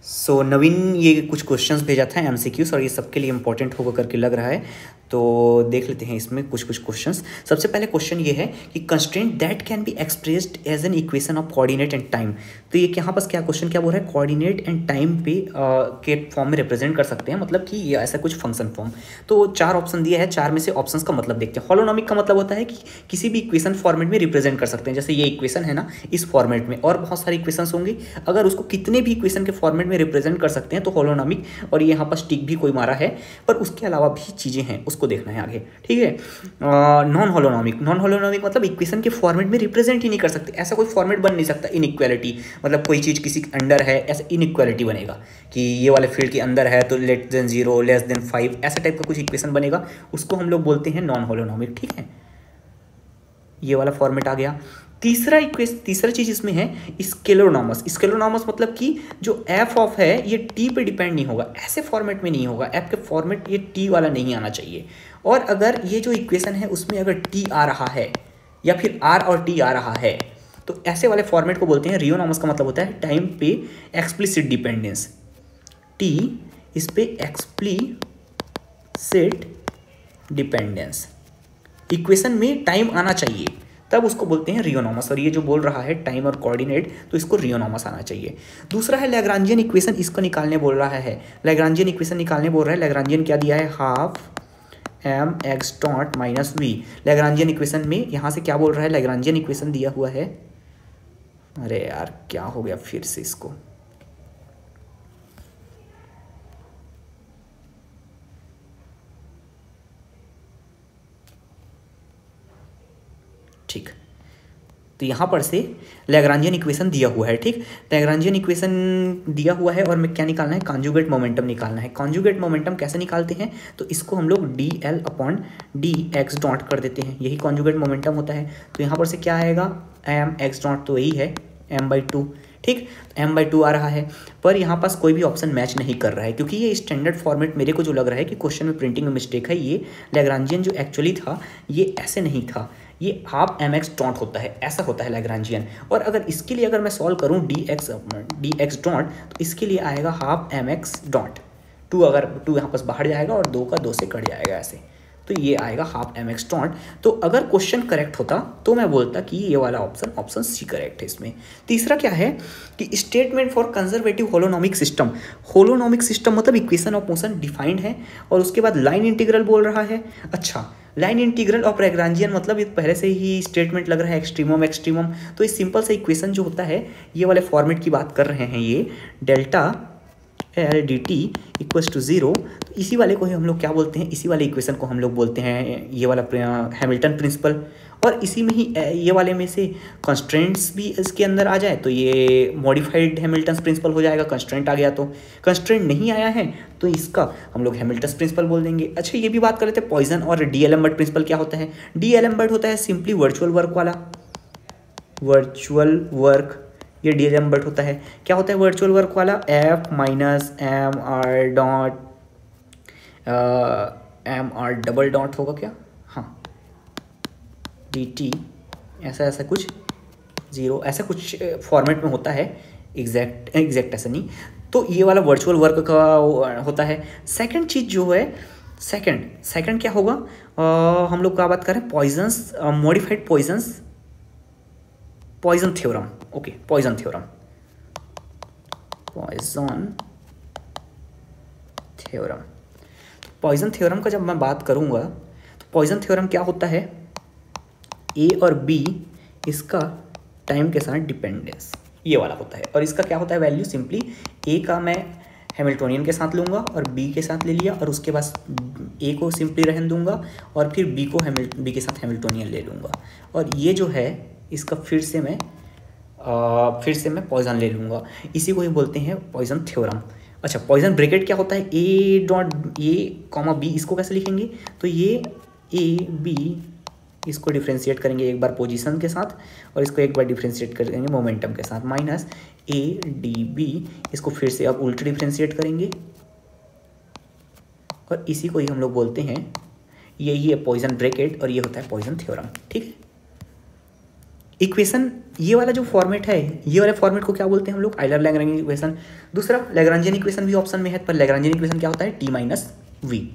नवीन ये कुछ क्वेश्चंस भेजा था एमसीक्यूज और ये सबके लिए इंपॉर्टेंट होगा करके लग रहा है। तो देख लेते हैं इसमें कुछ क्वेश्चंस। सबसे पहले क्वेश्चन ये है कि constraint that can be expressed as an equation of coordinate and time. तो ये यहाँ पास क्या क्वेश्चन क्या बोल रहा है, कोऑर्डिनेट एंड टाइम पे के फॉर्म में रिप्रेजेंट कर सकते हैं, मतलब कि ये ऐसा कुछ फंक्शन फॉर्म। तो 4 ऑप्शन दिया है, 4 में से ऑप्शंस का मतलब देखते हैं। हॉलोनॉमिक का मतलब होता है कि किसी भी इक्वेशन फॉर्मेट में रिप्रेजेंट कर सकते हैं, जैसे ये इक्वेशन है ना, इस फॉर्मेट में और बहुत सारी इक्वेशन होंगी, अगर उसको कितने भी इक्वेशन के फॉर्मेट में रिप्रेजेंट कर सकते हैं तो हॉलोनॉमिक। और ये यहाँ पर टिक भी कोई मारा है, पर उसके अलावा भी चीज़ें हैं, उसको देखना है आगे, ठीक है। नॉन हॉलोनॉमिक मतलब इक्वेशन के फॉर्मेट में रिप्रेजेंट ही नहीं कर सकते, ऐसा कोई फॉर्मेट बन नहीं सकता। इनइक्वालिटी मतलब कोई चीज़ किसी के अंडर है, ऐसा इनइक्वालिटी बनेगा कि ये वाले फील्ड के अंदर है तो लेस देन 0 लेस देन 5 ऐसा टाइप का कुछ इक्वेशन बनेगा, उसको हम लोग बोलते हैं नॉन हॉलोनॉमिक, ठीक है। ये वाला फॉर्मेट आ गया। तीसरा चीज इसमें है स्केलोनॉमस मतलब कि जो एफ ऑफ है ये टी पे डिपेंड नहीं होगा, ऐसे फॉर्मेट में नहीं होगा, एफ के फॉर्मेट ये टी वाला नहीं आना चाहिए। और अगर ये जो इक्वेशन है उसमें अगर टी आ रहा है या फिर आर और टी आ रहा है तो ऐसे वाले फॉर्मेट को बोलते हैं रियोनॉमस। का मतलब होता है टाइम पे एक्सप्लिसिट डिपेंडेंस, टी इस पे एक्सप्लिसिट डिपेंडेंस, इक्वेशन में टाइम आना चाहिए तब उसको बोलते हैं रियोनॉमस। और ये जो बोल रहा है टाइम और कोऑर्डिनेट तो इसको रियोनॉमस आना चाहिए। दूसरा है लैग्रांजियन इक्वेशन, इसको निकालने बोल रहा है। लैग्रांजियन इक्वेशन निकालने बोल रहा है। लैग्रांजियन क्या दिया है, half M X dot minus V. Lagrangian equation में यहाँ से क्या बोल रहा है, लैग्रांजियन इक्वेशन दिया हुआ है, अरे यार क्या हो गया फिर से इसको, ठीक। तो यहाँ पर से लैग्रांजियन इक्वेशन दिया हुआ है, ठीक। लैग्रांजियन इक्वेशन दिया हुआ है और मैं क्या निकालना है, कॉन्जुगेट मोमेंटम निकालना है। कॉन्जुगेट मोमेंटम कैसे निकालते हैं, तो इसको हम लोग D L upon D x dot कर देते हैं, यही कॉन्जुगेट मोमेंटम होता है। तो यहाँ पर से क्या आएगा, एम एक्स डॉट तो यही है m/2, ठीक। m/2 आ रहा है, पर यहाँ पास कोई भी ऑप्शन मैच नहीं कर रहा है क्योंकि ये स्टैंडर्ड फॉर्मेट मेरे को जो लग रहा है कि क्वेश्चन में प्रिंटिंग में मिस्टेक है। ये लैग्रांजियन जो एक्चुअली था ये ऐसे नहीं था, ये हाफ एम एक्स डॉट होता है, ऐसा होता है लैग्रांजियन। और अगर इसके लिए अगर मैं सॉल्व करूँ डी एक्स डॉट तो इसके लिए आएगा हाफ एम एक्स डॉट, 2 अगर 2 यहाँ पास बाहर जाएगा और 2 का 2 से कट जाएगा ऐसे, तो ये आएगा हाफ एम एक्स डॉट। तो अगर क्वेश्चन करेक्ट होता तो मैं बोलता कि ये वाला ऑप्शन सी करेक्ट है इसमें। तीसरा क्या है कि statement for conservative holonomic system. Holonomic system मतलब इक्वेशन ऑफ मोशन डिफाइंड है और उसके बाद लाइन इंटीग्रल बोल रहा है। अच्छा, लाइन इंटीग्रल ऑफ लैग्रांजियन मतलब ये पहले से ही स्टेटमेंट लग रहा है एक्सट्रीमम। तो इस सिंपल सा इक्वेशन जो होता है ये वाले फॉर्मेट की बात कर रहे हैं, ये delta L D T equals to 0। तो इसी वाले को ही हम लोग क्या बोलते हैं, इसी वाले इक्वेशन को हम लोग बोलते हैं ये वाला हैमिल्टन प्रिंसिपल। और इसी में ही ये वाले में से कंस्ट्रेंट्स भी इसके अंदर आ जाए तो ये मॉडिफाइड हैमिल्टन प्रिंसिपल हो जाएगा। कंस्ट्रेंट आ गया तो, कंस्ट्रेंट नहीं आया है तो इसका हम लोग हैमिल्टन प्रिंसिपल बोल देंगे। अच्छा, ये भी बात कर लेते हैं पॉइजन और डी एलम्बर्ट प्रिंसिपल क्या होता है। डी एलम्बर्ट होता है सिंपली वर्चुअल वर्क वाला, वर्चुअल वर्क, ये डी एलम्बर्ट होता है। क्या होता है वर्चुअल वर्क वाला, F minus M R dot M R double dot होगा क्या, हाँ, डी टी ऐसा कुछ 0 ऐसा कुछ फॉर्मेट में होता है, एग्जैक्ट ऐसा नहीं। तो ये वाला वर्चुअल वर्क का होता है। सेकंड चीज़ जो है, सेकंड क्या होगा, हम लोग क्या बात करें, Poisson's, modified Poisson theorem, okay, Poisson theorem का जब मैं बात करूंगा तो पॉइजन थ्योरम क्या होता है, ए और बी इसका टाइम के साथ डिपेंडेंस ये वाला होता है। और इसका क्या होता है वैल्यू, सिंपली ए का मैं हैमिल्टोनियन के साथ लूँगा और बी के साथ ले लिया और उसके बाद ए को सिंपली रहने दूंगा और फिर बी के साथ हैमिल्टोनियन ले लूँगा। और ये जो है इसका फिर से मैं पॉइजन ले लूँगा, इसी को ही बोलते हैं पॉइजन थ्योरम। अच्छा, पॉइजन ब्रैकेट क्या होता है, A dot A comma B, इसको कैसे लिखेंगे, तो ये ए बी इसको डिफ्रेंशिएट करेंगे एक बार पोजीशन के साथ और इसको एक बार डिफ्रेंशिएट करेंगे मोमेंटम के साथ, माइनस ए डी बी, इसको फिर से अब उल्टे डिफ्रेंशिएट करेंगे और इसी को ही हम लोग बोलते हैं, यही है पॉइजन ब्रैकेट और ये होता है पॉइजन थ्योरम, ठीक है। इक्वेशन ये वाला जो फॉर्मेट है, ये वाले फॉर्मेट को क्या बोलते हैं हम लोग? Euler Lagrangian equation. दूसरा लैग्रांजियन इक्वेशन भी ऑप्शन में है, पर लैग्रांजियन इक्वेशन क्या होता है? टी माइनस वी,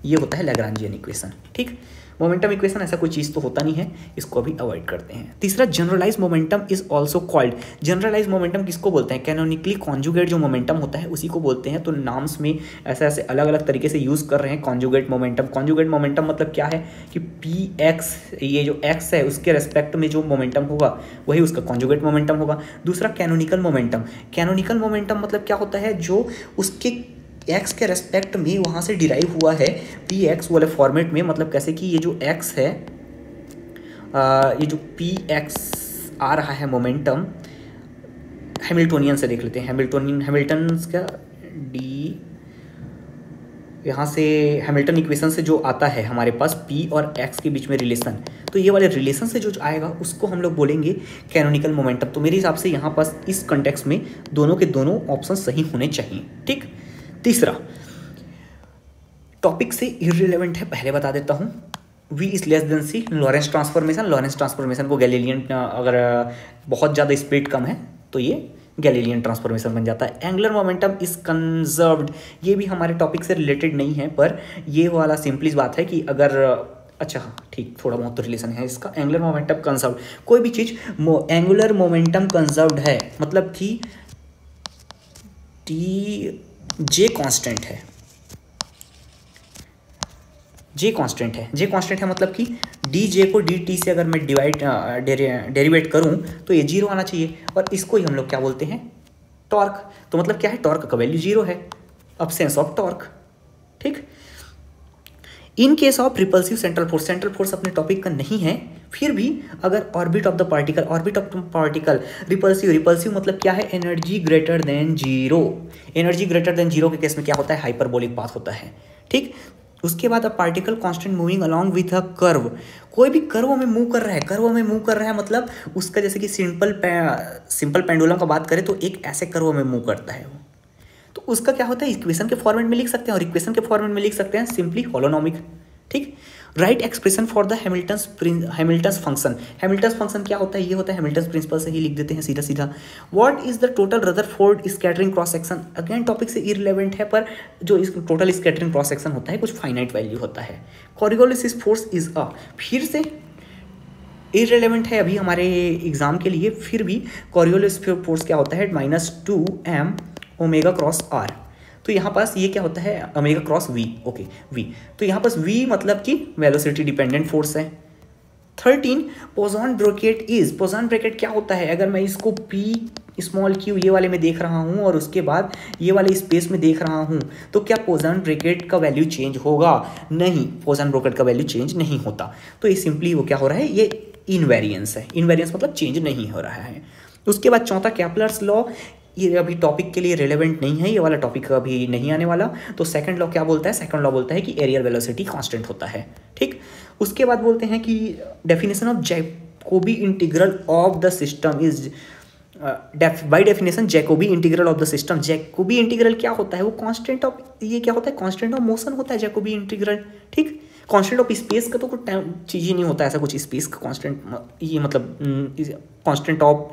ये होता है लैग्रांजियन इक्वेशन। ठीक, मोमेंटम इक्वेशन ऐसा कोई चीज़ तो होता नहीं है, इसको अभी अवॉइड करते हैं। तीसरा generalise momentum is also called, generalise momentum किसको बोलते हैं? कैनोनिकली कॉन्जुगेट जो मोमेंटम होता है उसी को बोलते हैं। तो नाम्स में ऐसे ऐसे अलग अलग तरीके से यूज़ कर रहे हैं कॉन्जुगेट मोमेंटम। कॉन्जुगेट मोमेंटम मतलब क्या है कि पी एक्स, ये जो एक्स है उसके रेस्पेक्ट में जो मोमेंटम होगा वही उसका कॉन्जुगेट मोमेंटम होगा। दूसरा कैनोनिकल मोमेंटम, कैनोनिकल मोमेंटम मतलब क्या होता है? जो उसके एक्स के रेस्पेक्ट में वहाँ से डिराइव हुआ है पी एक्स वाले फॉर्मेट में। मतलब कैसे कि ये जो एक्स है, ये जो पी एक्स आ रहा है मोमेंटम, हैमिल्टोनियन से देख लेते हैं। हैमिल्टन का डी, यहाँ से हैमिल्टन इक्वेशन से जो आता है हमारे पास पी और एक्स के बीच में रिलेशन, तो ये वाले रिलेशन से जो आएगा उसको हम लोग बोलेंगे कैनोनिकल मोमेंटम। तो मेरे हिसाब से यहाँ पास इस कंटेक्स्ट में दोनों के दोनों ऑप्शन सही होने चाहिए। ठीक, तीसरा टॉपिक से इररिलेवेंट है, पहले बता देता हूँ। V is less than C, Lorentz transformation. Lorentz transformation को गैलीलियन, अगर बहुत ज़्यादा स्पीड कम है तो ये गैलीलियन ट्रांसफॉर्मेशन बन जाता है। एंगुलर मोमेंटम इज कंजर्व्ड, ये भी हमारे टॉपिक से रिलेटेड नहीं है, पर ये वाला सिंपली बात है कि अगर, अच्छा ठीक, थोड़ा बहुत तो रिलेशन है इसका। एंगुलर मोमेंटम कंजर्व्ड, कोई भी चीज़ एंगुलर मोमेंटम कंजर्व्ड है मतलब कि टी जे कांस्टेंट है, जे कांस्टेंट है, जे कांस्टेंट है मतलब कि डी जे को डी टी से अगर मैं डेरिवेट करूं तो ये जीरो आना चाहिए, और इसको ही हम लोग क्या बोलते हैं? टॉर्क। तो मतलब क्या है? टॉर्क का वैल्यू जीरो है, अब्सेंस ऑफ टॉर्क। ठीक, in case of repulsive central force, central force अपने टॉपिक का नहीं है, फिर भी अगर orbit of the particle, orbit of the particle repulsive, repulsive मतलब क्या है? Energy greater than zero. Energy greater than zero के केस में क्या होता है? हाइपरबोलिक पाथ होता है। ठीक, उसके बाद a particle constant moving along with a curve, कोई भी कर्व में मूव कर रहा है, कर्व में मूव कर रहा है मतलब उसका, जैसे कि सिंपल पेंडुलम का बात करें तो एक ऐसे कर्व में मूव करता है वो, तो उसका क्या होता है? इक्वेशन के फॉर्मेट में लिख सकते हैं, और इक्वेशन के फॉर्मेट में लिख सकते हैं सिंपली होलोनोमिक। ठीक, right expression for the Hamilton's function. Hamilton's function क्या होता है? ये होता है हैमिल्टन्स प्रिंसिपल से ही लिख देते हैं सीधा सीधा। What is the total Rutherford scattering cross section, again topic से इररिलेवेंट है, पर जो इस टोटल स्कैटरिंग क्रॉस सेक्शन होता है कुछ फाइनाइट वैल्यू होता है। कॉरियोलिसिस फोर्स इज अ, फिर से इररिलेवेंट है अभी हमारे एग्जाम के लिए, फिर भी कॉरियोलिसिस फोर्स क्या होता है? -2m omega cross R. तो यहाँ पास ये क्या होता है? Omega cross v, okay v. तो यहाँ पास वी मतलब कि वेलोसिटी डिपेंडेंट फोर्स है। 13 पोजॉन ब्रैकेट इज, पोजॉन ब्रैकेट क्या होता है? अगर मैं इसको पी स्मॉल क्यू ये वाले में देख रहा हूँ और उसके बाद ये वाले स्पेस में देख रहा हूँ, तो क्या पोजॉन ब्रैकेट का वैल्यू चेंज होगा? नहीं, पोजॉन ब्रैकेट का वैल्यू चेंज नहीं होता। तो ये सिंपली वो क्या हो रहा है? ये इनवेरियंस है, इनवेरियंस मतलब चेंज नहीं हो रहा है। उसके बाद चौथा कैपलर्स लॉ, ये अभी टॉपिक के लिए रिलेवेंट नहीं है, ये वाला टॉपिक अभी नहीं आने वाला। तो सेकंड लॉ क्या बोलता है? सेकंड लॉ बोलता है कि एरियल वेलोसिटी कांस्टेंट होता है। ठीक, उसके बाद बोलते हैं कि definition of Jacobi integral of the system is, by definition Jacobi integral of the system. Jacobi integral क्या होता है? वो कांस्टेंट ऑफ, ये क्या होता है? कांस्टेंट ऑफ मोशन होता है जैकोबी इंटीग्रल। ठीक, कांस्टेंट ऑफ स्पेस का तो कोई चीज़ ही नहीं होता ऐसा कुछ स्पेस का कांस्टेंट, ये मतलब कांस्टेंट ऑफ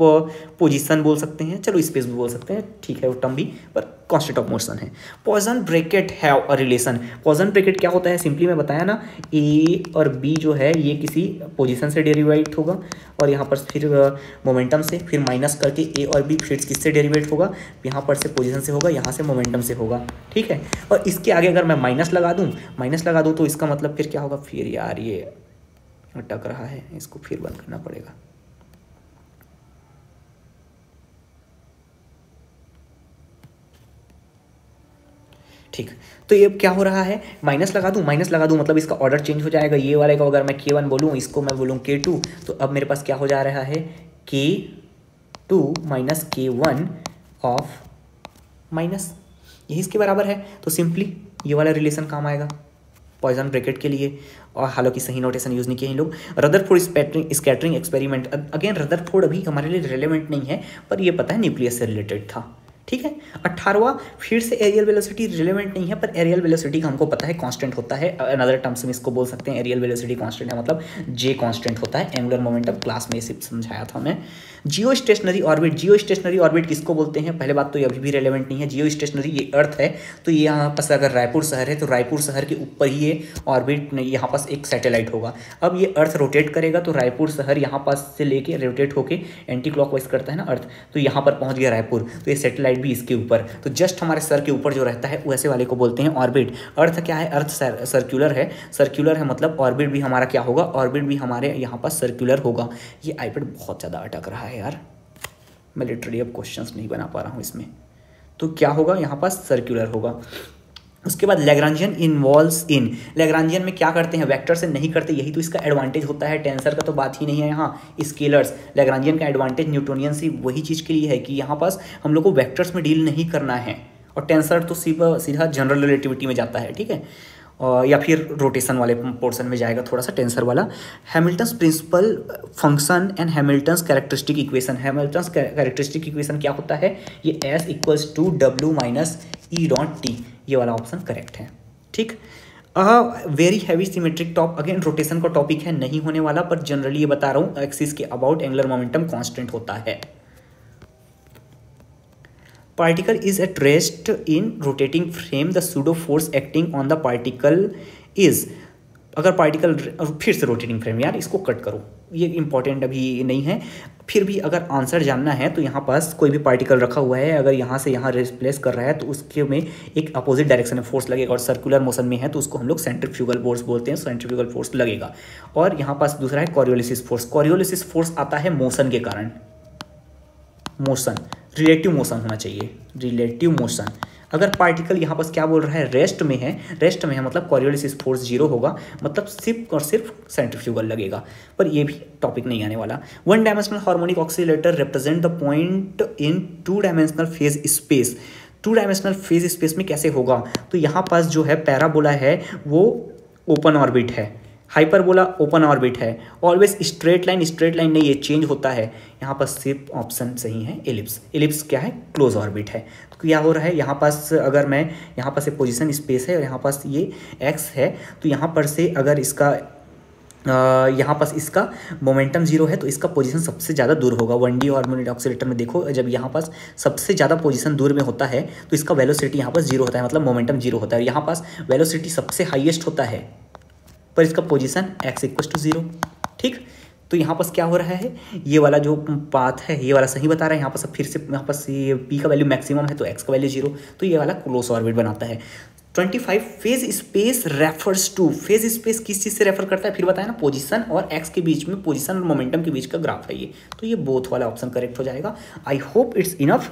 पोजीशन बोल सकते हैं, चलो स्पेस भी बोल सकते हैं, ठीक है वो टर्म भी, पर कांस्टेंट ऑफ मोशन है। Poisson bracket have a relation, Poisson bracket क्या होता है? सिंपली मैं बताया ना, ए और बी जो है ये किसी पोजीशन से डेरिवेट होगा, और यहाँ पर फिर मोमेंटम से, फिर माइनस करके ए और बी फिर किससे डेरिवेट होगा? यहाँ पर से पोजीशन से होगा, यहाँ से मोमेंटम से होगा। ठीक है, और इसके आगे अगर मैं माइनस लगा दूँ तो इसका मतलब फिर क्या होगा? फिर यार ये अटक रहा है, इसको फिर बंद करना पड़ेगा। ठीक, तो ये क्या हो रहा है? माइनस लगा दूं मतलब इसका ऑर्डर चेंज हो जाएगा। ये वाले को अगर मैं K1 बोलूँ, इसको मैं बोलूँ K2, तो अब मेरे पास क्या हो जा रहा है? K2 minus K1 of minus, यही इसके बराबर है। तो सिंपली ये वाला रिलेशन काम आएगा पॉइसन ब्रैकेट के लिए, और हालांकि सही नोटेशन यूज़ नहीं किए हैं लोग। Rutherford scattering experiment, again Rutherford अभी हमारे लिए रिलेवेंट नहीं है, पर ये पता है न्यूक्लियस से रिलेटेड था। ठीक है। 18वां, फिर से एरियल वेलोसिटी रिलेवेंट नहीं है, पर एरियल वेलोसिटी का हमको पता है कांस्टेंट होता है। अनदर टर्म्स में इसको बोल सकते हैं एरियल वेलोसिटी कांस्टेंट है, मतलब जे कांस्टेंट होता है। एंगुलर मोमेंटम क्लास में इसे समझाया था मैं। जियो स्टेशनरी ऑर्बिट, जियो स्टेशनरी ऑर्बिट किसको बोलते हैं? पहले बात तो ये अभी भी रेलेवेंट नहीं है। जियो स्टेशनरी ये अर्थ है, तो ये यहाँ पास अगर रायपुर शहर है तो रायपुर शहर के ऊपर ही ये ऑर्बिट, यहाँ पास एक सैटेलाइट होगा। अब ये अर्थ रोटेट करेगा तो रायपुर शहर यहाँ पास से लेके रोटेट होके एंटी क्लॉकवाइज करता है ना अर्थ, तो यहाँ पर पहुँच गया रायपुर, तो ये सैटेलाइट भी इसके ऊपर, तो जस्ट हमारे सर के ऊपर जो रहता है वैसे वाले को बोलते हैं ऑर्बिट। अर्थ क्या है? अर्थ सर्कुलर है, सर्कुलर है मतलब ऑर्बिट भी हमारा क्या होगा? ऑर्बिट भी हमारे यहाँ पास सर्कुलर होगा। ये आईपैड बहुत ज़्यादा अटक रहा है यार, मैं लिटरली अब क्वेश्चंस नहीं बना पा रहा हूँ इसमें। तो क्या होगा? यहाँ पास सर्कुलर होगा। उसके बाद लैग्रांजियन इन्वॉल्व्स इन, लैग्रांजियन में क्या करते हैं? वेक्टर से नहीं करते, यही तो इसका एडवांटेज होता है। टेंसर का तो बात ही नहीं है यहाँ, स्केलर्स। लैग्रांजियन का एडवांटेज न्यूटोनियन से वही चीज़ के लिए है कि यहाँ पास हम लोग को वेक्टर्स में डील नहीं करना है, और टेंसर तो सीधा जनरल रिलेटिविटी में जाता है, ठीक है, या फिर रोटेशन वाले पोर्शन में जाएगा थोड़ा सा टेंसर वाला। Hamilton's principal function and Hamilton's characteristic equation, Hamilton's characteristic equation क्या होता है? ये S = W - E.T, ये वाला ऑप्शन करेक्ट है, ठीक। Very heavy symmetric top, again rotation का टॉपिक है, नहीं होने वाला, पर जनरली ये बता रहा हूँ एक्सिस के अबाउट एंगुलर मोमेंटम कांस्टेंट होता है। Particle is at rest in rotating frame, the pseudo force acting on the particle is, अगर पार्टिकल, फिर से रोटेटिंग फ्रेम, यार इसको कट करो, ये इंपॉर्टेंट अभी नहीं है। फिर भी अगर आंसर जानना है तो यहाँ पास कोई भी पार्टिकल रखा हुआ है, अगर यहाँ से यहाँ रिप्लेस कर रहा है तो उसके में एक अपोजिट डायरेक्शन में फोर्स लगेगा, और सर्कुलर मोशन में है तो उसको हम लोग सेंट्रीफ्यूगल फोर्स बोलते हैं, सेंट्रीफ्यूगल फोर्स लगेगा। और यहाँ पास दूसरा है कॉरियोलिसिस फोर्स, कॉरियोलिसिस फोर्स आता है मोशन के कारण, मोशन, रिलेटिव मोशन होना चाहिए, रिलेटिव मोशन। अगर पार्टिकल यहाँ पर क्या बोल रहा है? रेस्ट में है, रेस्ट में है मतलब कॉरियोलिसिस फोर्स 0 होगा, मतलब सिर्फ और सिर्फ सेंट्रीफ्यूगल लगेगा, पर ये भी टॉपिक नहीं आने वाला। One dimensional harmonic oscillator represent the point in two dimensional phase space, two dimensional phase space में कैसे होगा? तो यहाँ पास जो है पैराबोला है वो ओपन ऑर्बिट है, हाइपरबोला ओपन ऑर्बिट है, always straight line, straight line नहीं, ये चेंज होता है। यहाँ पास सिर्फ ऑप्शन सही है एलिप्स, एलिप्स क्या है? क्लोज ऑर्बिट है। तो क्या हो रहा है यहाँ पास? अगर मैं यहाँ पास पोजीशन स्पेस है और यहाँ पास ये एक्स है, तो यहाँ पर से अगर इसका यहाँ पास इसका मोमेंटम 0 है तो इसका पोजीशन सबसे ज़्यादा दूर होगा। 1D हार्मोनिक ऑक्सीलेटर में देखो, जब यहाँ पास सबसे ज़्यादा पोजीशन दूर में होता है तो इसका वेलोसिटी यहाँ पास 0 होता है, मतलब मोमेंटम 0 होता है। यहाँ पास वेलोसिटी सबसे हाईएस्ट होता है पर इसका पोजीशन x = 0, ठीक। तो यहाँ पास क्या हो रहा है? ये वाला जो पाथ है ये वाला सही बता रहा है। यहाँ पास फिर से यहाँ पास ये p का वैल्यू मैक्सिमम है तो x का वैल्यू 0, तो ये वाला क्लोज ऑर्बिट बनाता है। 25 phase space refers to, phase space किस चीज़ से रेफर करता है? फिर बताया ना, पोजीशन और x के बीच में, पोजीशन और मोमेंटम के बीच का ग्राफ है ये, तो ये बोथ वाला ऑप्शन करेक्ट हो जाएगा। I hope it's enough.